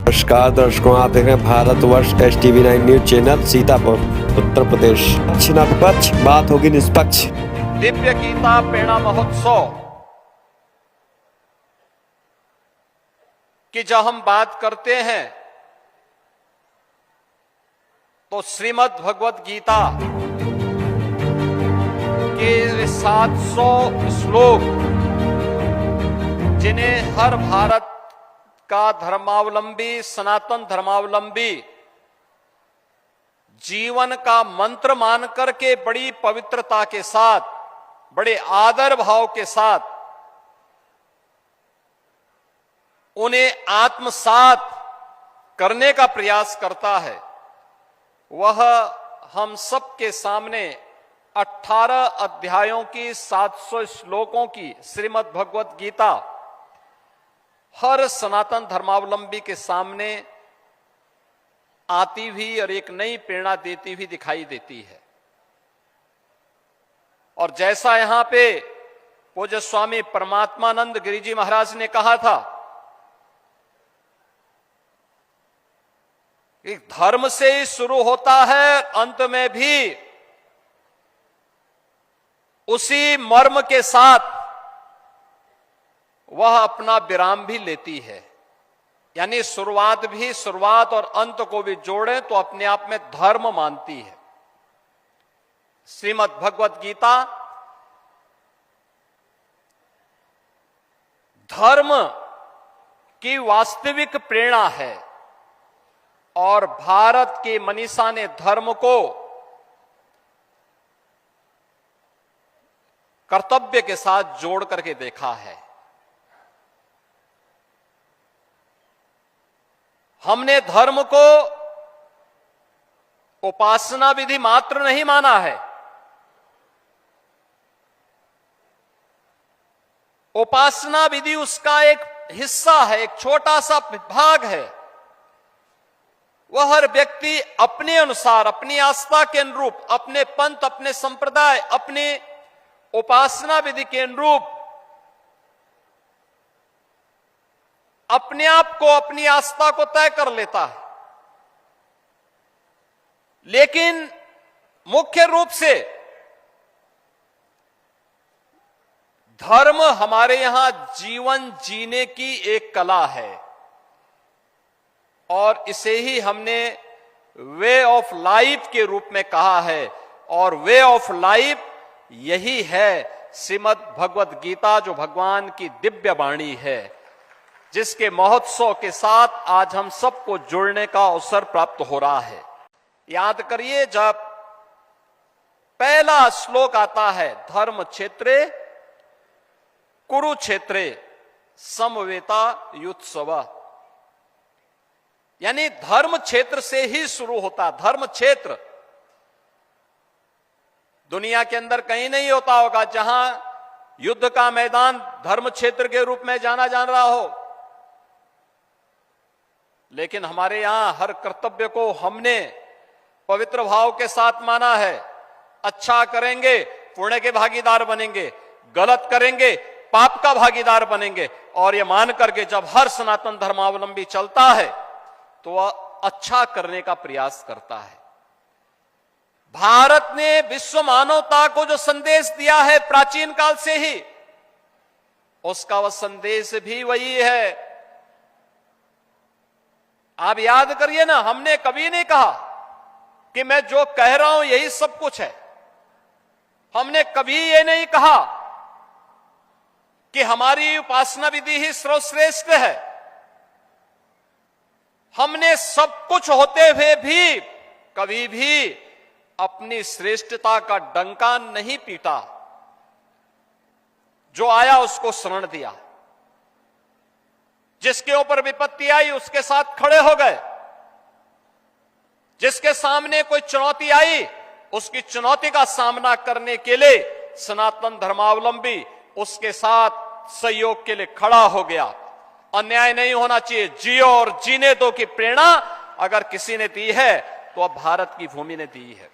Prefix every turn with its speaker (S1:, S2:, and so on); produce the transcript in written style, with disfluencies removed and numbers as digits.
S1: नमस्कार दर्शकों, आप देख रहे हैं Bharatvarsh HTV9 news channel, Sitapur Uttar Pradesh. पक्ष न विपक्ष, बात होगी निष्पक्ष।
S2: दिव्य गीता प्रेरणा महोत्सव की जब हम बात करते हैं तो श्रीमद् भगवत गीता के 700 श्लोक, जिन्हें हर भारत का धर्मावलंबी, सनातन धर्मावलंबी जीवन का मंत्र मान करके बड़ी पवित्रता के साथ, बड़े आदर भाव के साथ उन्हें आत्मसात करने का प्रयास करता है, वह हम सबके सामने 18 अध्यायों की 700 श्लोकों की श्रीमद् भगवत गीता हर सनातन धर्मावलंबी के सामने आती हुई और एक नई प्रेरणा देती हुई दिखाई देती है। और जैसा यहां पे पूज्य स्वामी परमात्मानंद गिरि जी महाराज ने कहा था कि धर्म से ही शुरू होता है, अंत में भी उसी मर्म के साथ वह अपना विराम भी लेती है। यानी शुरुआत और अंत को भी जोड़े तो अपने आप में धर्म मानती है। श्रीमद् भगवत गीता धर्म की वास्तविक प्रेरणा है और भारत के मनीषा ने धर्म को कर्तव्य के साथ जोड़ करके देखा है। हमने धर्म को उपासना विधि मात्र नहीं माना है, उपासना विधि उसका एक हिस्सा है, एक छोटा सा भाग है। वह हर व्यक्ति अपने अनुसार, अपनी आस्था के अनुरूप, अपने पंथ, अपने संप्रदाय, अपने उपासना विधि के अनुरूप अपने आप को, अपनी आस्था को तय कर लेता है। लेकिन मुख्य रूप से धर्म हमारे यहां जीवन जीने की एक कला है और इसे ही हमने वे ऑफ लाइफ के रूप में कहा है। और वे ऑफ लाइफ यही है श्रीमद् भगवत गीता, जो भगवान की दिव्य वाणी है, जिसके महोत्सव के साथ आज हम सबको जुड़ने का अवसर प्राप्त हो रहा है। याद करिए, जब पहला श्लोक आता है, धर्म क्षेत्रे कुरुक्षेत्रे समवेता युत्सव, यानी धर्म क्षेत्र से ही शुरू होता। धर्म क्षेत्र दुनिया के अंदर कहीं नहीं होता होगा जहां युद्ध का मैदान धर्म क्षेत्र के रूप में जाना जान रहा हो, लेकिन हमारे यहां हर कर्तव्य को हमने पवित्र भाव के साथ माना है। अच्छा करेंगे पुण्य के भागीदार बनेंगे, गलत करेंगे पाप का भागीदार बनेंगे। और यह मान करके जब हर सनातन धर्मावलंबी चलता है तो वह अच्छा करने का प्रयास करता है। भारत ने विश्व मानवता को जो संदेश दिया है प्राचीन काल से ही, उसका वह संदेश भी वही है। आप याद करिए ना, हमने कभी नहीं कहा कि मैं जो कह रहा हूं यही सब कुछ है। हमने कभी ये नहीं कहा कि हमारी उपासना विधि ही सर्वश्रेष्ठ है। हमने सब कुछ होते हुए भी कभी भी अपनी श्रेष्ठता का डंका नहीं पीटा। जो आया उसको शरण दिया, जिसके ऊपर विपत्ति आई उसके साथ खड़े हो गए, जिसके सामने कोई चुनौती आई उसकी चुनौती का सामना करने के लिए सनातन धर्मावलंबी उसके साथ सहयोग के लिए खड़ा हो गया। अन्याय नहीं होना चाहिए, जियो और जीने दो की प्रेरणा अगर किसी ने दी है तो अब भारत की भूमि ने दी है।